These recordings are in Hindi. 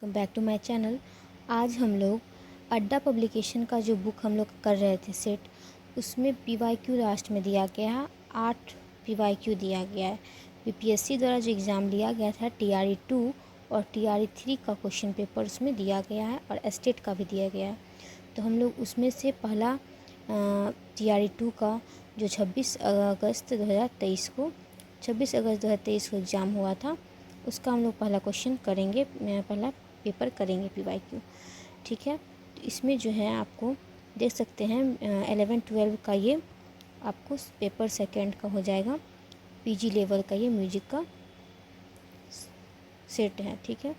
Welcome back to my channel. आज हम लोग अड्डा पब्लिकेशन का जो बुक हम लोग कर रहे थे सेट, उसमें पीवाईक्यू लास्ट में दिया गया है। 8 पीवाईक्यू दिया गया है। बीपीएससी द्वारा जो एग्ज़ाम लिया गया था TRE 2 और TRE 3 का क्वेश्चन पेपर उसमें दिया गया है और स्टेट का भी दिया गया है। तो हम लोग उसमें से पहला TRE 2 का जो 26 अगस्त 2023 को एग्ज़ाम हुआ था, उसका हम लोग पहला क्वेश्चन करेंगे, पहला पेपर करेंगे पीवाईक्यू। ठीक है, तो इसमें जो है आपको देख सकते हैं 11-12 का ये आपको पेपर सेकंड का हो जाएगा। पीजी लेवल का ये म्यूजिक का सेट है। ठीक है,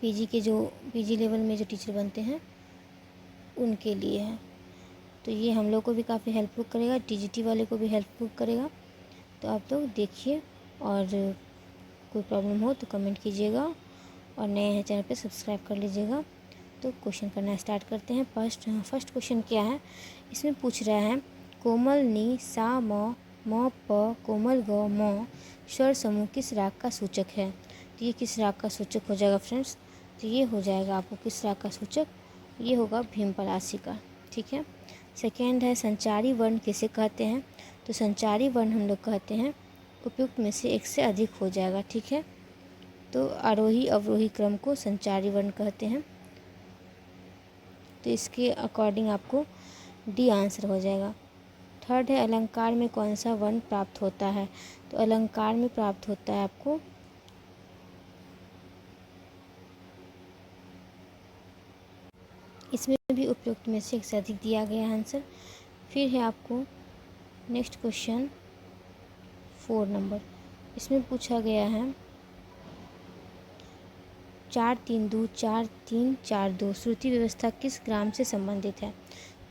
पीजी लेवल में जो टीचर बनते हैं उनके लिए है। तो ये हम लोग को भी काफ़ी हेल्पफुल करेगा, टीजीटी वाले को भी हेल्पफुल करेगा। तो आप लोग देखिए और कोई प्रॉब्लम हो तो कमेंट कीजिएगा और नए हैं चैनल पे सब्सक्राइब कर लीजिएगा। तो क्वेश्चन करना स्टार्ट करते हैं। फर्स्ट क्वेश्चन क्या है, इसमें पूछ रहा है कोमल नी सा म प कोमल ग म स्वर समूह किस राग का सूचक है। तो ये किस राग का सूचक हो जाएगा फ्रेंड्स, तो ये हो जाएगा आपको किस राग का सूचक, ये होगा भीमपलासी का। ठीक है, सेकेंड है संचारी वर्ण किसे कहते हैं। तो संचारी वर्ण हम लोग कहते हैं उपयुक्त में से एक से अधिक हो जाएगा। ठीक है, तो आरोही अवरोही क्रम को संचारी वर्ण कहते हैं। तो इसके अकॉर्डिंग आपको डी आंसर हो जाएगा। थर्ड है अलंकार में कौन सा वर्ण प्राप्त होता है। तो अलंकार में प्राप्त होता है आपको इसमें भी उपयुक्त में से एक से अधिक दिया गया है आंसर। फिर है आपको नेक्स्ट क्वेश्चन 4 नंबर, इसमें पूछा गया है 4-3-2 4-3-4-2 श्रुति व्यवस्था किस ग्राम से संबंधित है।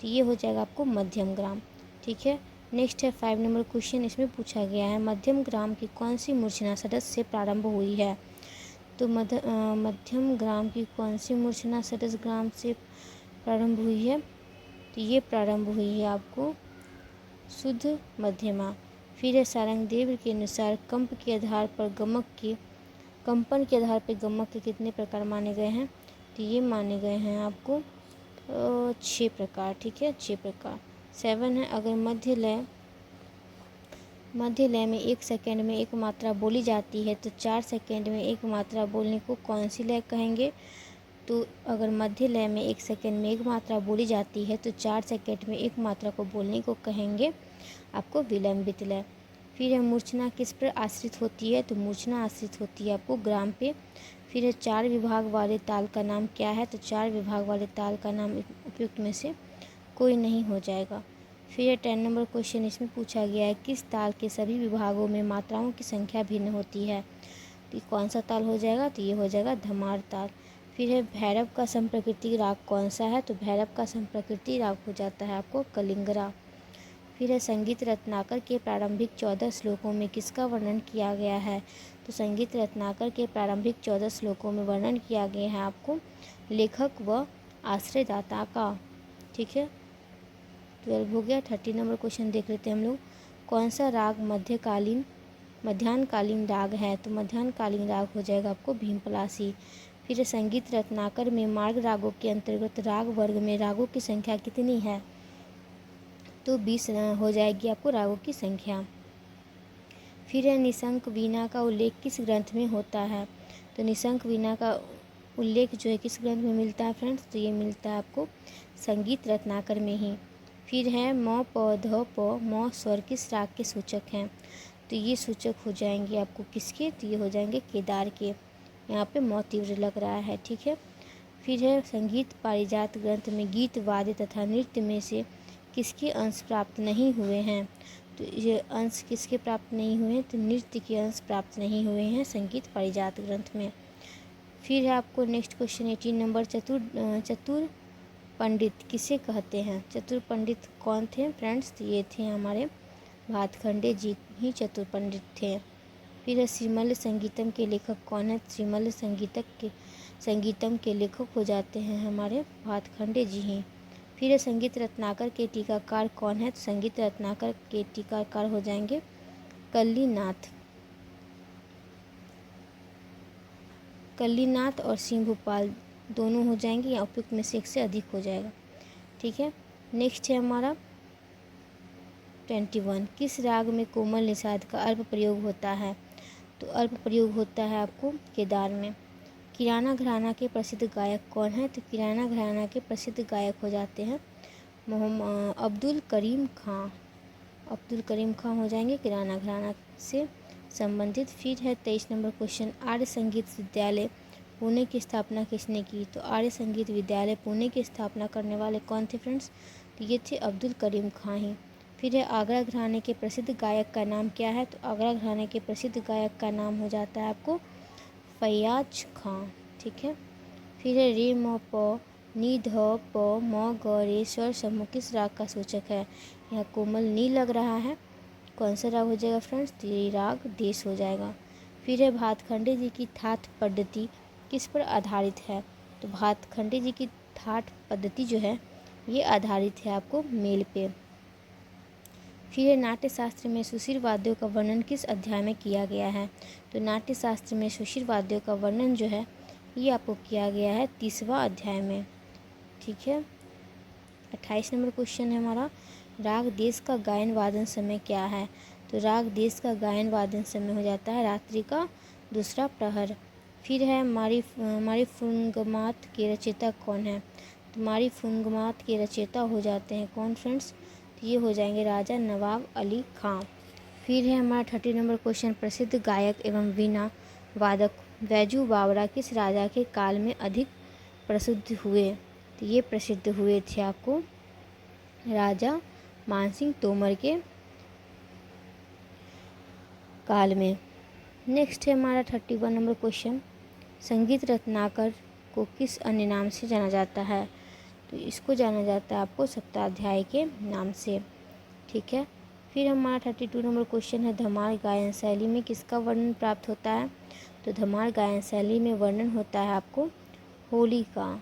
तो ये हो जाएगा आपको मध्यम ग्राम। ठीक है, नेक्स्ट है 5 नंबर क्वेश्चन, इसमें पूछा गया है मध्यम ग्राम की कौन सी मूर्छना षडज से प्रारंभ हुई है। तो मध्यम ग्राम की कौन सी मूर्छना षडज ग्राम से प्रारंभ हुई है। तो ये प्रारंभ हुई है आपको शुद्ध मध्यमा। फिर है सारंगदेव के अनुसार कंपन के आधार पर गमक के कितने प्रकार माने गए हैं। तो ये माने गए हैं आपको 6 प्रकार। ठीक है, 6 प्रकार। 7 है अगर मध्य लय में 1 सेकेंड में एक मात्रा बोली जाती है तो 4 सेकेंड में एक मात्रा बोलने को कौन सी लय कहेंगे। तो अगर मध्य लय में 1 सेकेंड में एक मात्रा बोली जाती है तो 4 सेकेंड में एक मात्रा को बोलने को कहेंगे आपको विलंबित लय। फिर है मूर्छना किस पर आश्रित होती है। तो मूर्छना आश्रित होती है आपको ग्राम पे। फिर है 4 विभाग वाले ताल का नाम क्या है। तो 4 विभाग वाले ताल का नाम उपयुक्त में से कोई नहीं हो जाएगा। फिर है 10 नंबर क्वेश्चन, इसमें पूछा गया है किस ताल के सभी विभागों में मात्राओं की संख्या भिन्न होती है। तो कौन सा ताल हो जाएगा, तो ये हो जाएगा धमार ताल। फिर है भैरव का संप्रकृति राग कौन सा है। तो भैरव का संप्रकृति राग हो जाता है आपको कलिंगरा। फिर है संगीत रत्नाकर के प्रारंभिक 14 श्लोकों में किसका वर्णन किया गया है। तो संगीत रत्नाकर के प्रारंभिक 14 श्लोकों में वर्णन किया गया है आपको लेखक व आश्रयदाता का। ठीक है, 12 हो गया। 30 नंबर क्वेश्चन देख लेते हैं हम लोग, कौन सा राग मध्यान्हकालीन राग है। तो मध्यान्हकालीन राग हो जाएगा आपको भीमपलासी। फिर संगीत रत्नाकर में मार्ग रागों के अंतर्गत राग वर्ग में रागों की संख्या कितनी है। तो 20 हो जाएगी आपको रागों की संख्या। फिर है निशंक वीणा का उल्लेख किस ग्रंथ में होता है। तो निशंक वीणा का उल्लेख जो है किस ग्रंथ में मिलता है फ्रेंड्स, तो ये मिलता है आपको संगीत रत्नाकर में ही। फिर है म प ध प म स्वर किस राग के सूचक हैं। तो ये सूचक हो जाएंगे आपको किसके, तो ये हो जाएंगे केदार के। यहाँ पे म तीव्र लग रहा है। ठीक है, फिर है संगीत पारिजात ग्रंथ में गीत वाद्य तथा नृत्य में से किसके अंश प्राप्त नहीं हुए हैं। तो ये अंश किसके प्राप्त नहीं हुए हैं, तो नृत्य के अंश प्राप्त नहीं हुए हैं संगीत पारिजात ग्रंथ में। फिर है आपको नेक्स्ट क्वेश्चन 18 नंबर, चतुर पंडित किसे कहते हैं। चतुर पंडित कौन थे फ्रेंड्स, तो ये थे हमारे भातखंडे जी ही चतुर पंडित थे। फिर है श्रीमल्ल संगीतम के लेखक कौन है। श्रीमल्ल संगीतम के लेखक हो जाते हैं हमारे भातखंडे जी ही। फिर है संगीत रत्नाकर के टीकाकार कौन है। तो संगीत रत्नाकर के टीकाकार हो जाएंगे कल्लीनाथ। कल्लीनाथ और सिंह भूपाल दोनों हो जाएंगे या उपयुक्त में से एक से अधिक हो जाएगा। ठीक है, नेक्स्ट है हमारा 21। किस राग में कोमल निषाद का अल्प प्रयोग होता है? तो अल्प प्रयोग होता है आपको केदार में। किराना घराना के प्रसिद्ध गायक कौन है? तो किराना घराना के प्रसिद्ध गायक हो जाते हैं अब्दुल करीम खां। अब्दुल करीम खां हो जाएंगे किराना घराना से संबंधित। फिर है 23 नंबर क्वेश्चन, आर्य संगीत विद्यालय पुणे की स्थापना किसने की? तो आर्य संगीत विद्यालय पुणे की स्थापना करने वाले कौन थे फ्रेंड्स? तो ये थे अब्दुल करीम खां ही। फिर है आगरा घराने के प्रसिद्ध गायक का नाम क्या है? तो आगरा घराने के प्रसिद्ध गायक का नाम हो जाता है आपको फैयाज खां। ठीक है, फिर है रे म प नी ध प म ग रे स्वर समूह किस राग का सूचक है? यहाँ कोमल नी लग रहा है, कौन सा राग हो जाएगा फ्रेंड्स? तो ये राग देश हो जाएगा। फिर है भातखंडे जी की ठाठ पद्धति किस पर आधारित है? तो भातखंडे जी की ठाठ पद्धति जो है ये आधारित है आपको मेल पे। फिर है नाट्य शास्त्र में सुशील वाद्यों का वर्णन किस अध्याय में किया गया है? तो नाट्य शास्त्र में सुशील वाद्यों का वर्णन जो है ये आपको किया गया है 30वां अध्याय में। ठीक है, 28 नंबर क्वेश्चन है हमारा, राग देश का गायन वादन समय क्या है? तो राग देश का गायन वादन समय हो जाता है रात्रि का दूसरा प्रहर। फिर है मारी फुनगमात के रचयिता कौन है? तो मारी फुनगमात के रचयिता हो जाते हैं कौन फ्रेंड्स? तो ये हो जाएंगे राजा नवाब अली खां। फिर है हमारा 30 नंबर क्वेश्चन, प्रसिद्ध गायक एवं वीणा वादक बैजू बावरा किस राजा के काल में अधिक प्रसिद्ध हुए? तो ये प्रसिद्ध हुए थे आपको राजा मानसिंह तोमर के काल में। नेक्स्ट है हमारा 31 नंबर क्वेश्चन, संगीत रत्नाकर को किस अन्य नाम से जाना जाता है? तो इसको जाना जाता है आपको सप्ताध्याय के नाम से। ठीक है, फिर हमारा 32 नंबर क्वेश्चन है, धमाल गायन शैली में किसका वर्णन प्राप्त होता है? तो धमाल गायन शैली में वर्णन होता है आपको होली का।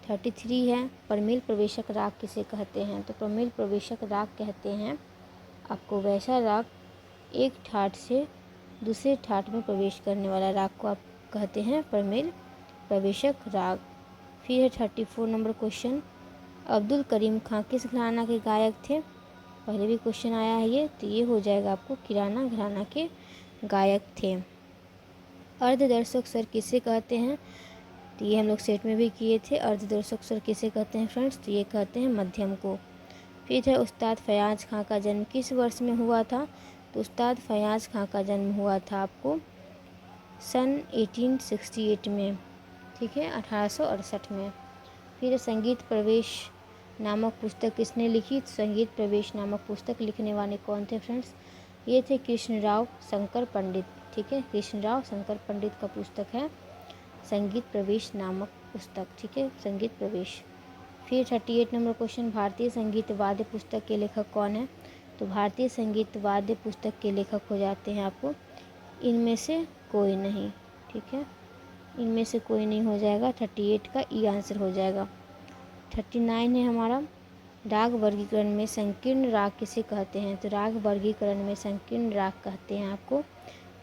33 है, प्रमेल प्रवेशक राग किसे कहते हैं? तो प्रमेल प्रवेशक राग कहते हैं आपको वैसा राग एक ठाट से दूसरे ठाट में प्रवेश करने वाला राग को आप कहते हैं प्रमेल प्रवेशक राग। फिर है 34 नंबर क्वेश्चन, अब्दुल करीम खां किस घराना के गायक थे? पहले भी क्वेश्चन आया है ये, तो ये हो जाएगा आपको किराना घराना के गायक थे। अर्धदर्शक स्वर किसे कहते हैं? तो ये हम लोग सेट में भी किए थे। अर्धदर्शक स्वर किसे कहते हैं फ्रेंड्स? तो ये कहते हैं मध्यम को। फिर है उस्ताद फयाज खां का जन्म किस वर्ष में हुआ था? तो उस्ताद फयाज खां का जन्म हुआ था आपको सन 1868 में। ठीक है, 1868 में। फिर संगीत प्रवेश नामक पुस्तक किसने लिखी? तो संगीत प्रवेश नामक पुस्तक लिखने वाले कौन थे फ्रेंड्स? ये थे कृष्णराव शंकर पंडित। ठीक है, कृष्णराव शंकर पंडित का पुस्तक है संगीत प्रवेश नामक पुस्तक। ठीक है, संगीत प्रवेश। फिर 38 नंबर क्वेश्चन, भारतीय संगीत वाद्य पुस्तक के लेखक कौन है? तो भारतीय संगीत वाद्य पुस्तक के लेखक हो जाते हैं आपको इनमें से कोई नहीं। ठीक है, इनमें से कोई नहीं हो जाएगा, 38 का ई आंसर हो जाएगा। 39 है हमारा, राग वर्गीकरण में संकीर्ण राग किसे कहते हैं? तो राग वर्गीकरण में संकीर्ण राग कहते हैं आपको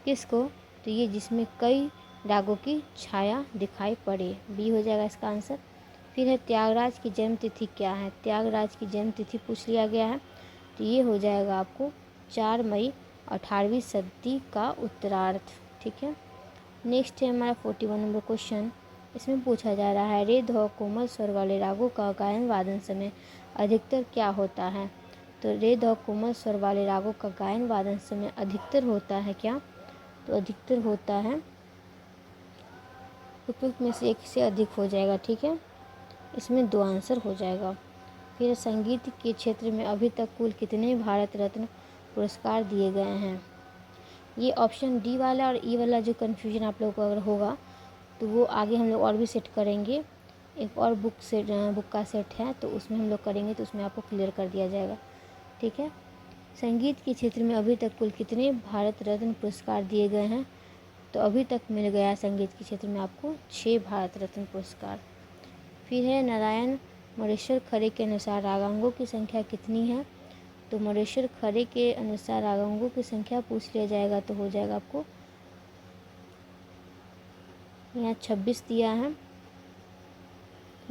किसको? तो ये जिसमें कई रागों की छाया दिखाई पड़े, बी हो जाएगा इसका आंसर। फिर है त्यागराज की जन्म तिथि क्या है? त्यागराज की जन्म तिथि पूछ लिया गया है, तो ये हो जाएगा आपको 4 मई 18वीं सदी का उत्तरार्ध। ठीक है, नेक्स्ट है हमारा 41 नंबर क्वेश्चन, इसमें पूछा जा रहा है रे ध कोमल स्वर वाले रागों का गायन वादन समय अधिकतर क्या होता है? तो रे ध कोमल स्वर वाले रागों का गायन वादन समय अधिकतर होता है क्या? तो अधिकतर होता है उपयुक्त में से एक से अधिक हो जाएगा। ठीक है, इसमें 2 आंसर हो जाएगा। फिर संगीत के क्षेत्र में अभी तक कुल कितने भारत रत्न पुरस्कार दिए गए हैं? ये ऑप्शन डी वाला और ई वाला जो कन्फ्यूजन आप लोगों को अगर होगा तो वो आगे हम लोग और भी सेट करेंगे। एक और बुक का सेट है तो उसमें हम लोग करेंगे, तो उसमें आपको क्लियर कर दिया जाएगा। ठीक है, संगीत के क्षेत्र में अभी तक कुल कितने भारत रत्न पुरस्कार दिए गए हैं? तो अभी तक मिल गया संगीत के क्षेत्र में आपको 6 भारत रत्न पुरस्कार। फिर है नारायण मरेश्वर खरे के अनुसार रागांगों की संख्या कितनी है? तो मरेश्वर खरे के अनुसार रागांगों की संख्या पूछ लिया जाएगा तो हो जाएगा आपको यहाँ 26 दिया है,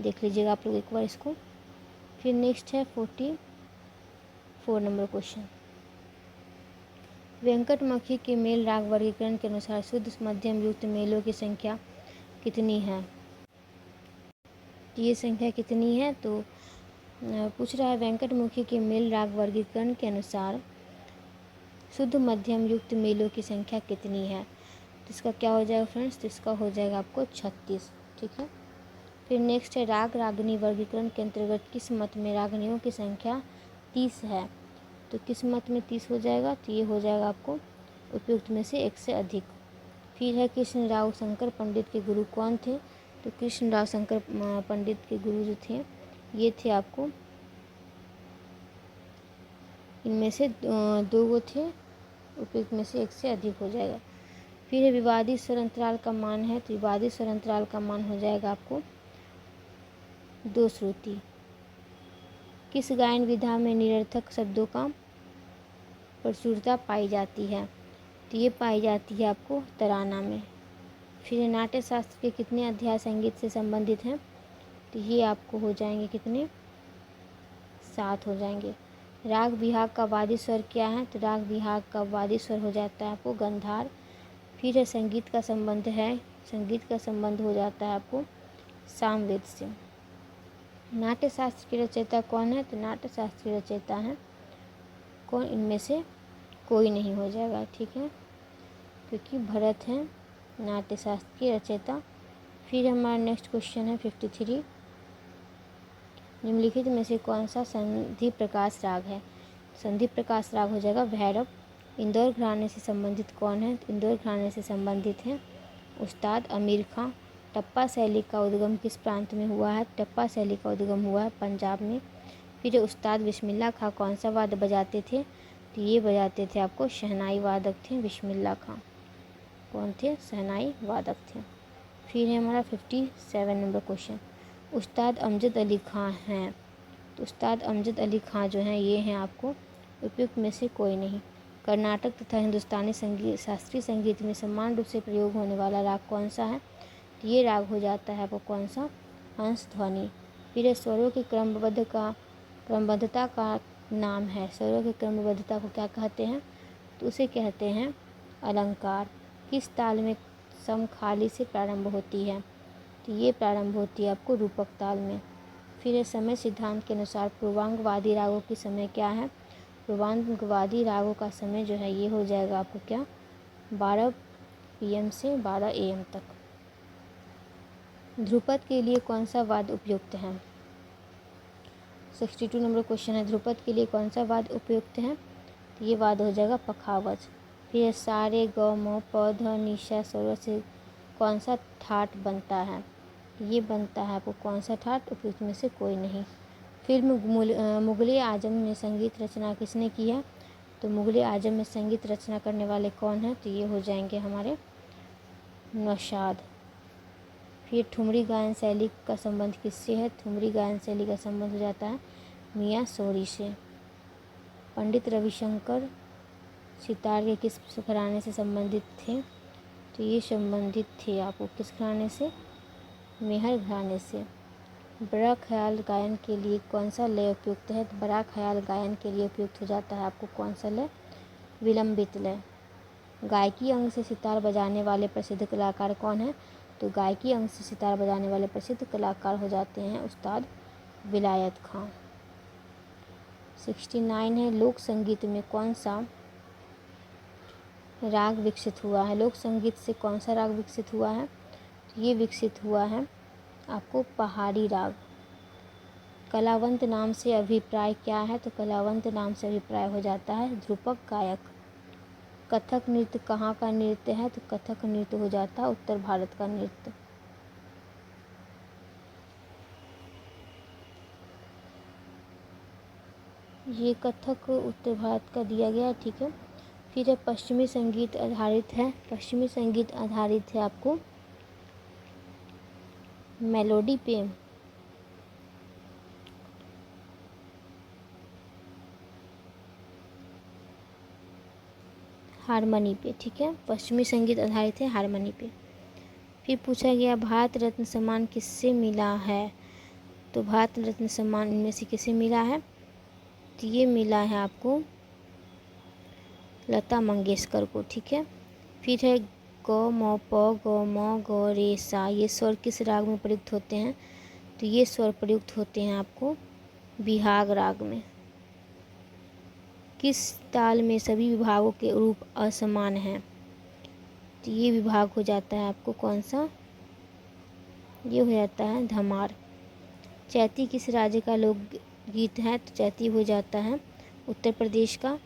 देख लीजिएगा आप लोग एक बार इसको। फिर नेक्स्ट है 44 नंबर क्वेश्चन। वेंकटमखी के मेल राग वर्गीकरण के अनुसार शुद्ध मध्यम युक्त मेलों की संख्या कितनी है? ये संख्या कितनी है? तो पूछ रहा है वेंकटमुखी के मेल राग वर्गीकरण के अनुसार शुद्ध मध्यम युक्त मेलों की संख्या कितनी है? तो इसका क्या हो जाएगा फ्रेंड्स? तो इसका हो जाएगा आपको 36। ठीक है। फिर नेक्स्ट है राग रागनी वर्गीकरण के अंतर्गत किस मत में रागनियों की संख्या 30 है? तो किस मत में 30 हो जाएगा? तो ये हो जाएगा आपको उपयुक्त में से एक से अधिक। फिर है कृष्ण राव शंकर पंडित के गुरु कौन थे? तो कृष्ण राव शंकर पंडित के गुरु जो थे ये थे आपको, इनमें से दो वो थे, उपयुक्त में से एक से अधिक हो जाएगा। फिर है विवादित स्वर अंतराल का मान है, तो विवादित स्वर अंतराल का मान हो जाएगा आपको 2 श्रुति। किस गायन विधा में निरर्थक शब्दों का प्रचुरता पाई जाती है? तो ये पाई जाती है आपको तराना में। फिर नाट्य शास्त्र के कितने अध्याय संगीत से संबंधित हैं? तो ये आपको हो जाएंगे कितने? 7 हो जाएंगे। राग विभाग का वादी स्वर क्या है? तो राग विभाग का वादी स्वर हो जाता है आपको गंधार। फिर है संगीत का संबंध है, संगीत का संबंध हो जाता है आपको सामवेद से। नाट्य शास्त्र की रचयिता कौन है? तो नाट्य शास्त्र की रचयिता है कौन? इनमें से कोई नहीं हो जाएगा। ठीक है, क्योंकि भरत हैं नाट्य शास्त्र की रचयिता। फिर हमारा नेक्स्ट क्वेश्चन है 53। निम्नलिखित में से कौन सा संधि प्रकाश राग है? संधि प्रकाश राग हो जाएगा भैरव। इंदौर घराने से संबंधित कौन है? तो इंदौर घराने से संबंधित हैं उस्ताद अमीर खां। टप्पा शैली का उद्गम किस प्रांत में हुआ है? टप्पा शैली का उद्गम हुआ है पंजाब में। फिर उस्ताद बिस्मिल्लाह खां कौन सा वाद्य बजाते थे? तो ये बजाते थे आपको शहनाई वादक थे बिस्मिल्लाह खां। कौन थे? शहनाई वादक थे। फिर है हमारा 57 नंबर क्वेश्चन। उस्ताद अमजद अली खां हैं, तो उस्ताद अमजद अली खां जो हैं ये हैं आपको उपयुक्त में से कोई नहीं। कर्नाटक तथा हिंदुस्तानी संगीत शास्त्रीय संगीत में समान रूप से प्रयोग होने वाला राग कौन सा है? तो ये राग हो जाता है आपको कौन सा? हंस ध्वनि। फिर स्वरों की क्रमबद्धता का नाम है। स्वरों की क्रमबद्धता को क्या कहते हैं? तो उसे कहते हैं अलंकार। किस ताल में सम खाली से प्रारंभ होती है? तो ये प्रारंभ होती है आपको रूपक ताल में। फिर है समय सिद्धांत के अनुसार पूर्वांगवादी रागों की समय क्या है? पूर्वांगवादी रागों का समय जो है ये हो जाएगा आपको क्या? 12 PM से 12 AM तक। ध्रुपद के लिए कौन सा वाद्य उपयुक्त है? 62 नंबर क्वेश्चन है ध्रुपद के लिए कौन सा वाद्य उपयुक्त है? तो ये वाद्य हो जाएगा पखावज। फिर सारे ग म प ध निशा स्वर से कौन सा ठाट बनता है? ये बनता है आपको कौन सा ठाट? उपयुक्त में से कोई नहीं। फिल्म मुगले आजम में संगीत रचना किसने की है? तो मुगले आजम में संगीत रचना करने वाले कौन हैं? तो ये हो जाएंगे हमारे नौशाद। फिर ठुमरी गायन शैली का संबंध किससे है? ठुमरी गायन शैली का संबंध हो जाता है मियाँ सोरी से। पंडित रविशंकर सितार के किस घराने से संबंधित थे? तो ये संबंधित थे आपको किस घराने से? मेहर घराने से। बड़ा ख्याल गायन के लिए कौन सा लय उपयुक्त है? तो बड़ा ख्याल गायन के लिए उपयुक्त हो जाता है आपको कौन सा लय? विलंबित लय। गायकी अंग से सितार बजाने वाले प्रसिद्ध कलाकार कौन हैं? तो गायकी अंग से सितार बजाने वाले प्रसिद्ध कलाकार हो जाते हैं उस्ताद विलायत खां। 69 है लोक संगीत में कौन सा राग विकसित हुआ है? लोक संगीत से कौन सा राग विकसित हुआ है? तो ये विकसित हुआ है आपको पहाड़ी राग। कलावंत नाम से अभिप्राय क्या है? तो कलावंत नाम से अभिप्राय हो जाता है ध्रुपक गायक। कथक नृत्य कहाँ का नृत्य है? तो कथक नृत्य हो जाता है उत्तर भारत का नृत्य। ये कथक उत्तर भारत का दिया गया है। ठीक है। फिर है पश्चिमी संगीत आधारित है। पश्चिमी संगीत आधारित है आपको मेलोडी पे। हारमोनी पे। ठीक है, पश्चिमी संगीत आधारित है हारमोनी पे। फिर पूछा गया भारत रत्न सम्मान किससे मिला है। तो भारत रत्न सम्मान इनमें से किसे मिला है, तो ये मिला है आपको लता मंगेशकर को। ठीक है। फिर है ग म प ग म ग रे सा, ये स्वर किस राग में प्रयुक्त होते हैं, तो ये स्वर प्रयुक्त होते हैं आपको बिहाग राग में। किस ताल में सभी विभागों के रूप असमान हैं, तो ये विभाग हो जाता है आपको कौन सा, ये हो जाता है धमार। चैती किस राज्य का लोकगीत है, तो चैती हो जाता है उत्तर प्रदेश का।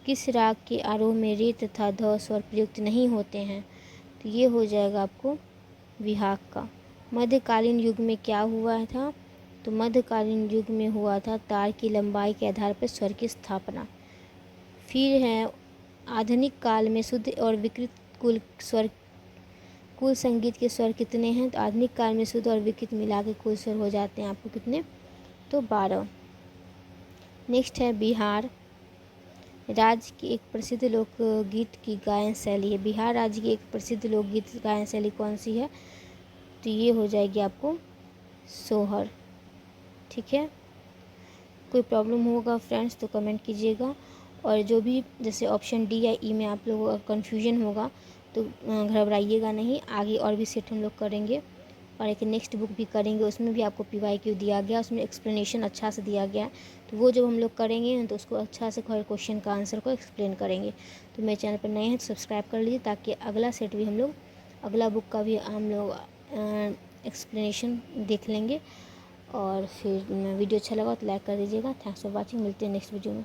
किस राग के आरोह में रे तथा ध स्वर प्रयुक्त नहीं होते हैं, तो ये हो जाएगा आपको विहाग का। मध्यकालीन युग में क्या हुआ था, तो मध्यकालीन युग में हुआ था तार की लंबाई के आधार पर स्वर की स्थापना। फिर है आधुनिक काल में शुद्ध और विकृत कुल संगीत के स्वर कितने हैं, तो आधुनिक काल में शुद्ध और विकृत मिला के कुल स्वर हो जाते हैं आपको कितने, तो 12। नेक्स्ट है बिहार राज्य की एक प्रसिद्ध लोकगीत की गायन शैली है। बिहार राज्य की एक प्रसिद्ध लोकगीत गायन शैली कौन सी है, तो ये हो जाएगी आपको सोहर। ठीक है। कोई प्रॉब्लम होगा फ्रेंड्स तो कमेंट कीजिएगा, और जो भी जैसे ऑप्शन डी या ई में आप लोगों का कन्फ्यूजन होगा तो घबराइएगा नहीं, आगे और भी सेट हम लोग करेंगे, और एक नेक्स्ट बुक भी करेंगे, उसमें भी आपको PYQ दिया गया, उसमें एक्सप्लेनेशन अच्छा से दिया गया है, तो वो जब हम लोग करेंगे तो उसको अच्छा से हर क्वेश्चन का आंसर को एक्सप्लेन करेंगे। तो मेरे चैनल पर नए हैं तो सब्सक्राइब कर लीजिए, ताकि अगला सेट भी हम लोग अगला बुक का भी हम लोग एक्सप्लेनेशन देख लेंगे। और फिर वीडियो अच्छा लगा तो लाइक कर दीजिएगा। थैंक्स फॉर वॉचिंग, मिलते हैं नेक्स्ट वीडियो में।